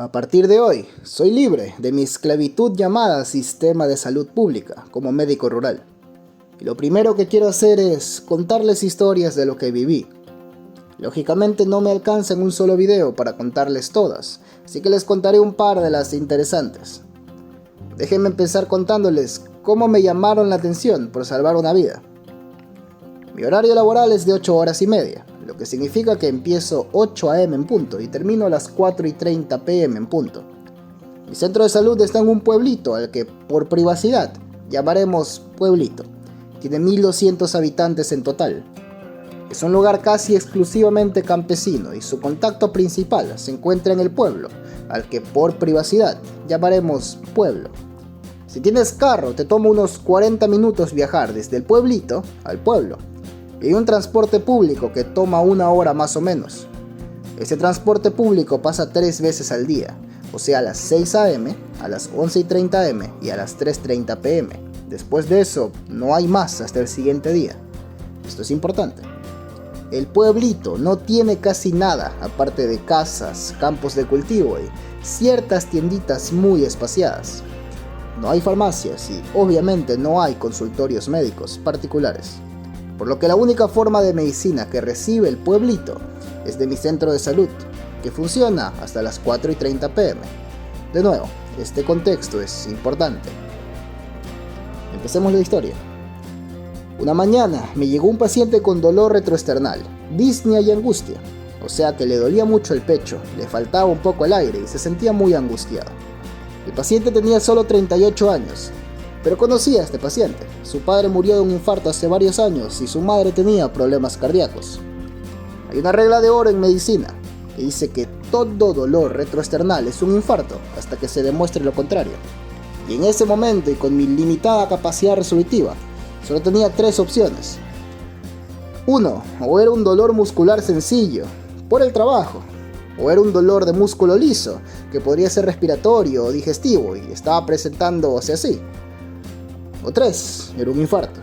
A partir de hoy, soy libre de mi esclavitud llamada sistema de salud pública como médico rural. Y lo primero que quiero hacer es contarles historias de lo que viví. Lógicamente no me alcanza en un solo video para contarles todas, así que les contaré un par de las interesantes. Déjenme empezar contándoles cómo me llamaron la atención por salvar una vida. Mi horario laboral es de 8 horas y media, lo que significa que empiezo 8 am en punto y termino a las 4:30 pm en punto. Mi centro de salud está en un pueblito al que, por privacidad, llamaremos pueblito. Tiene 1200 habitantes en total. Es un lugar casi exclusivamente campesino y su contacto principal se encuentra en el pueblo, al que por privacidad llamaremos pueblo. Si tienes carro, te toma unos 40 minutos viajar desde el pueblito al pueblo. Y hay un transporte público que toma 1 hora más o menos. Ese transporte público pasa 3 veces al día, o sea a las 6 am, a las 11:30 am y a las 3:30 pm. Después de eso, no hay más hasta el siguiente día. Esto es importante. El pueblito no tiene casi nada, aparte de casas, campos de cultivo y ciertas tienditas muy espaciadas. No hay farmacias y obviamente no hay consultorios médicos particulares. Por lo que la única forma de medicina que recibe el pueblito es de mi centro de salud, que funciona hasta las 4:30 pm. De nuevo, este contexto es importante. Empecemos la historia. Una mañana me llegó un paciente con dolor retroesternal, disnea y angustia, o sea que le dolía mucho el pecho, le faltaba un poco el aire y se sentía muy angustiado. El paciente tenía solo 38 años, pero conocía a este paciente. Su padre murió de un infarto hace varios años y su madre tenía problemas cardíacos. Hay una regla de oro en medicina que dice que todo dolor retroesternal es un infarto hasta que se demuestre lo contrario. Y en ese momento y con mi limitada capacidad resolutiva, solo tenía 3 opciones. 1. O era un dolor muscular sencillo, por el trabajo, o era un dolor de músculo liso, que podría ser respiratorio o digestivo y estaba presentándose así. O 3. Era un infarto.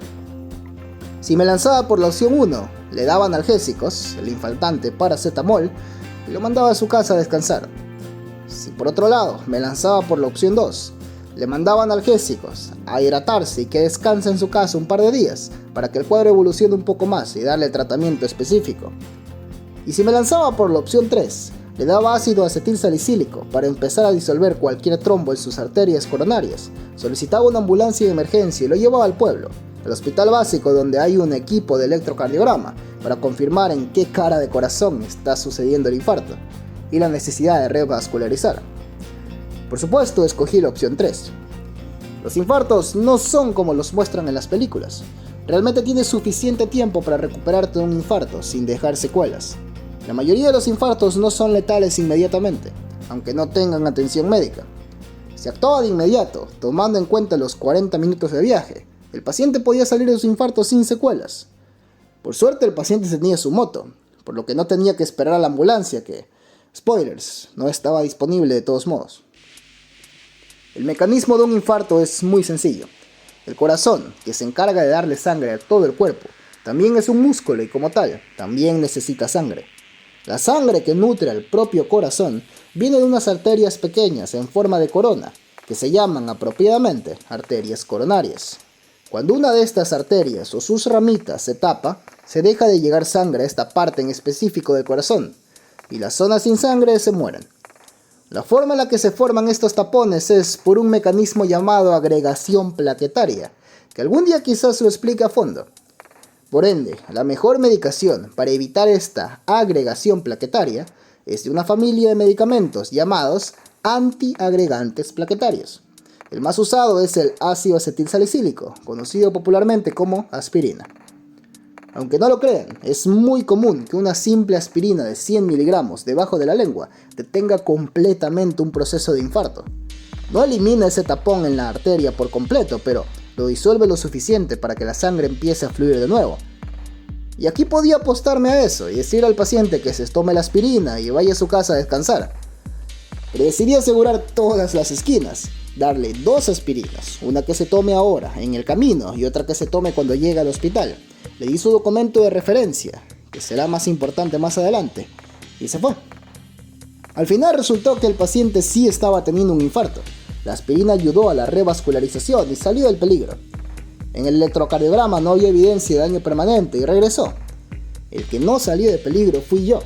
Si me lanzaba por la opción 1, le daba analgésicos, el infaltante paracetamol, y lo mandaba a su casa a descansar. Si por otro lado me lanzaba por la opción 2, le mandaba analgésicos, a hidratarse y que descanse en su casa un par de días para que el cuadro evolucione un poco más y darle tratamiento específico. Y si me lanzaba por la opción 3, le daba ácido acetil salicílico para empezar a disolver cualquier trombo en sus arterias coronarias, solicitaba una ambulancia de emergencia y lo llevaba al pueblo, al hospital básico donde hay un equipo de electrocardiograma para confirmar en qué cara de corazón está sucediendo el infarto y la necesidad de revascularizar. Por supuesto, escogí la opción 3. Los infartos no son como los muestran en las películas. Realmente tienes suficiente tiempo para recuperarte de un infarto sin dejar secuelas. La mayoría de los infartos no son letales inmediatamente, aunque no tengan atención médica. Si actuaba de inmediato, tomando en cuenta los 40 minutos de viaje, el paciente podía salir de su infarto sin secuelas. Por suerte el paciente tenía su moto, por lo que no tenía que esperar a la ambulancia que, spoilers, no estaba disponible de todos modos. El mecanismo de un infarto es muy sencillo. El corazón, que se encarga de darle sangre a todo el cuerpo, también es un músculo y como tal, también necesita sangre. La sangre que nutre al propio corazón viene de unas arterias pequeñas en forma de corona, que se llaman apropiadamente arterias coronarias. Cuando una de estas arterias o sus ramitas se tapa, se deja de llegar sangre a esta parte en específico del corazón, y las zonas sin sangre se mueren. La forma en la que se forman estos tapones es por un mecanismo llamado agregación plaquetaria, que algún día quizás lo explique a fondo. Por ende, la mejor medicación para evitar esta agregación plaquetaria es de una familia de medicamentos llamados antiagregantes plaquetarios. El más usado es el ácido acetil salicílico, conocido popularmente como aspirina. Aunque no lo crean, es muy común que una simple aspirina de 100 miligramos debajo de la lengua detenga completamente un proceso de infarto. No elimina ese tapón en la arteria por completo, pero lo disuelve lo suficiente para que la sangre empiece a fluir de nuevo. Y aquí podía apostarme a eso y decir al paciente que se tome la aspirina y vaya a su casa a descansar. Pero decidí asegurar todas las esquinas, darle 2 aspirinas, una que se tome ahora, en el camino, y otra que se tome cuando llegue al hospital. Le di su documento de referencia, que será más importante más adelante, y se fue. Al final resultó que el paciente sí estaba teniendo un infarto. La aspirina ayudó a la revascularización y salió del peligro. En el electrocardiograma no había evidencia de daño permanente y regresó. El que no salió de peligro fui yo.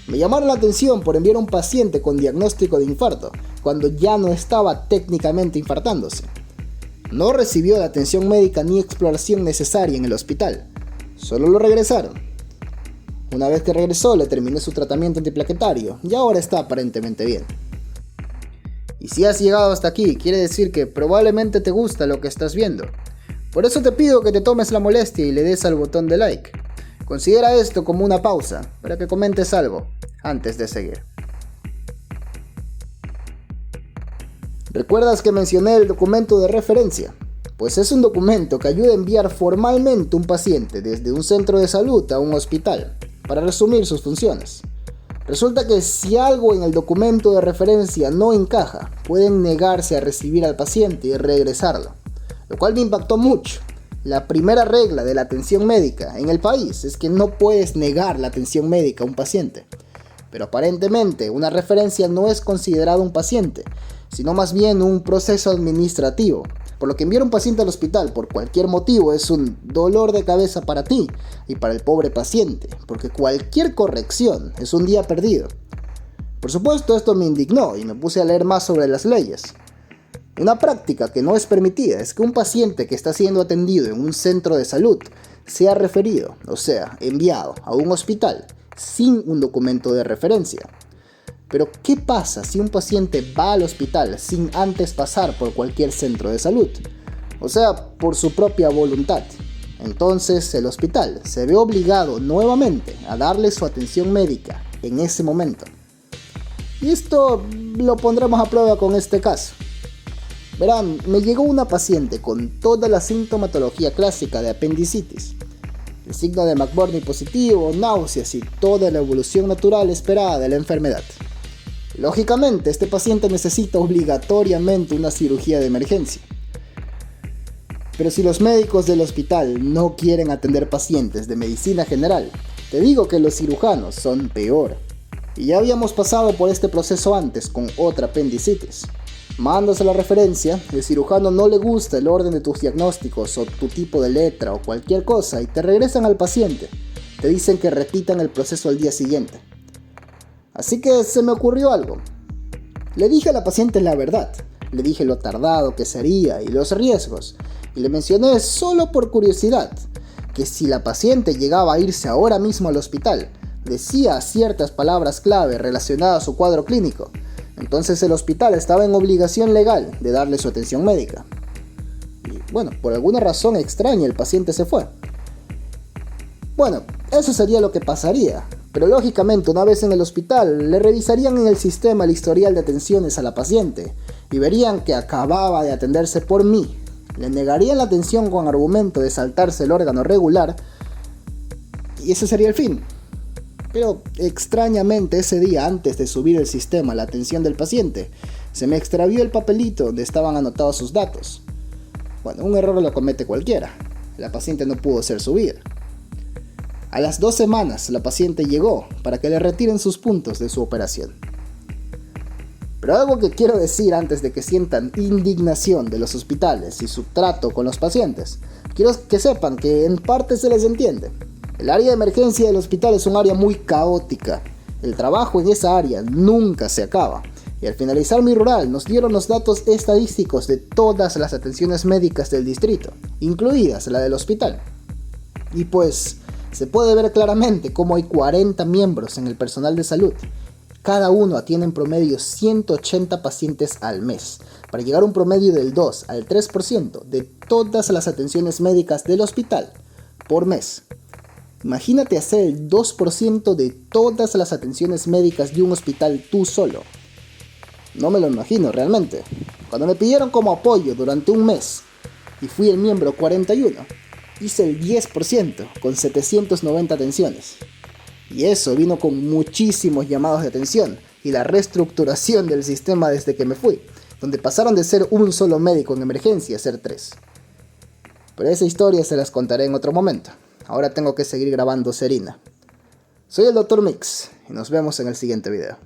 Me llamaron la atención por enviar a un paciente con diagnóstico de infarto, cuando ya no estaba técnicamente infartándose. No recibió la atención médica ni exploración necesaria en el hospital. Solo lo regresaron. Una vez que regresó, le terminé su tratamiento antiplaquetario y ahora está aparentemente bien. Y si has llegado hasta aquí, quiere decir que probablemente te gusta lo que estás viendo. Por eso te pido que te tomes la molestia y le des al botón de like. Considera esto como una pausa para que comentes algo antes de seguir. ¿Recuerdas que mencioné el documento de referencia? Pues es un documento que ayuda a enviar formalmente un paciente desde un centro de salud a un hospital, para resumir sus funciones. Resulta que si algo en el documento de referencia no encaja, pueden negarse a recibir al paciente y regresarlo, lo cual me impactó mucho. La primera regla de la atención médica en el país es que no puedes negar la atención médica a un paciente. Pero aparentemente una referencia no es considerado un paciente, sino más bien un proceso administrativo. Por lo que enviar a un paciente al hospital por cualquier motivo es un dolor de cabeza para ti y para el pobre paciente, porque cualquier corrección es un día perdido. Por supuesto, esto me indignó y me puse a leer más sobre las leyes. Una práctica que no es permitida es que un paciente que está siendo atendido en un centro de salud sea referido, o sea, enviado a un hospital sin un documento de referencia. Pero ¿qué pasa si un paciente va al hospital sin antes pasar por cualquier centro de salud? O sea, por su propia voluntad. Entonces el hospital se ve obligado nuevamente a darle su atención médica en ese momento. Y esto lo pondremos a prueba con este caso. Verán, me llegó una paciente con toda la sintomatología clásica de apendicitis. El signo de McBurney positivo, náuseas y toda la evolución natural esperada de la enfermedad. Lógicamente, este paciente necesita obligatoriamente una cirugía de emergencia. Pero si los médicos del hospital no quieren atender pacientes de medicina general, te digo que los cirujanos son peor. Y ya habíamos pasado por este proceso antes con otra apendicitis. Mandas a la referencia, el cirujano no le gusta el orden de tus diagnósticos o tu tipo de letra o cualquier cosa y te regresan al paciente. Te dicen que repitan el proceso al día siguiente. Así que se me ocurrió algo. Le dije a la paciente la verdad. Le dije lo tardado que sería y los riesgos. Y le mencioné solo por curiosidad que si la paciente llegaba a irse ahora mismo al hospital, decía ciertas palabras clave relacionadas a su cuadro clínico, entonces el hospital estaba en obligación legal de darle su atención médica. Y bueno, por alguna razón extraña el paciente se fue. Bueno, eso sería lo que pasaría, pero lógicamente una vez en el hospital le revisarían en el sistema el historial de atenciones a la paciente y verían que acababa de atenderse por mí. Le negarían la atención con argumento de saltarse el órgano regular y ese sería el fin. Pero extrañamente ese día antes de subir el sistema a la atención del paciente, se me extravió el papelito donde estaban anotados sus datos. Bueno, un error lo comete cualquiera. La paciente no pudo ser subida. A las 2 semanas la paciente llegó para que le retiren sus puntos de su operación. Pero algo que quiero decir antes de que sientan indignación de los hospitales y su trato con los pacientes, quiero que sepan que en parte se les entiende. El área de emergencia del hospital es un área muy caótica. El trabajo en esa área nunca se acaba. Y al finalizar mi rural nos dieron los datos estadísticos de todas las atenciones médicas del distrito, incluidas la del hospital. Y pues se puede ver claramente cómo hay 40 miembros en el personal de salud. Cada uno atiende en promedio 180 pacientes al mes, para llegar a un promedio del 2 al 3% de todas las atenciones médicas del hospital por mes. Imagínate hacer el 2% de todas las atenciones médicas de un hospital tú solo. No me lo imagino realmente. Cuando me pidieron como apoyo durante un mes y fui el miembro 41, hice el 10% con 790 atenciones. Y eso vino con muchísimos llamados de atención y la reestructuración del sistema desde que me fui, donde pasaron de ser un solo médico en emergencia a ser 3. Pero esa historia se las contaré en otro momento. Ahora tengo que seguir grabando Serina. Soy el Dr. Mix y nos vemos en el siguiente video.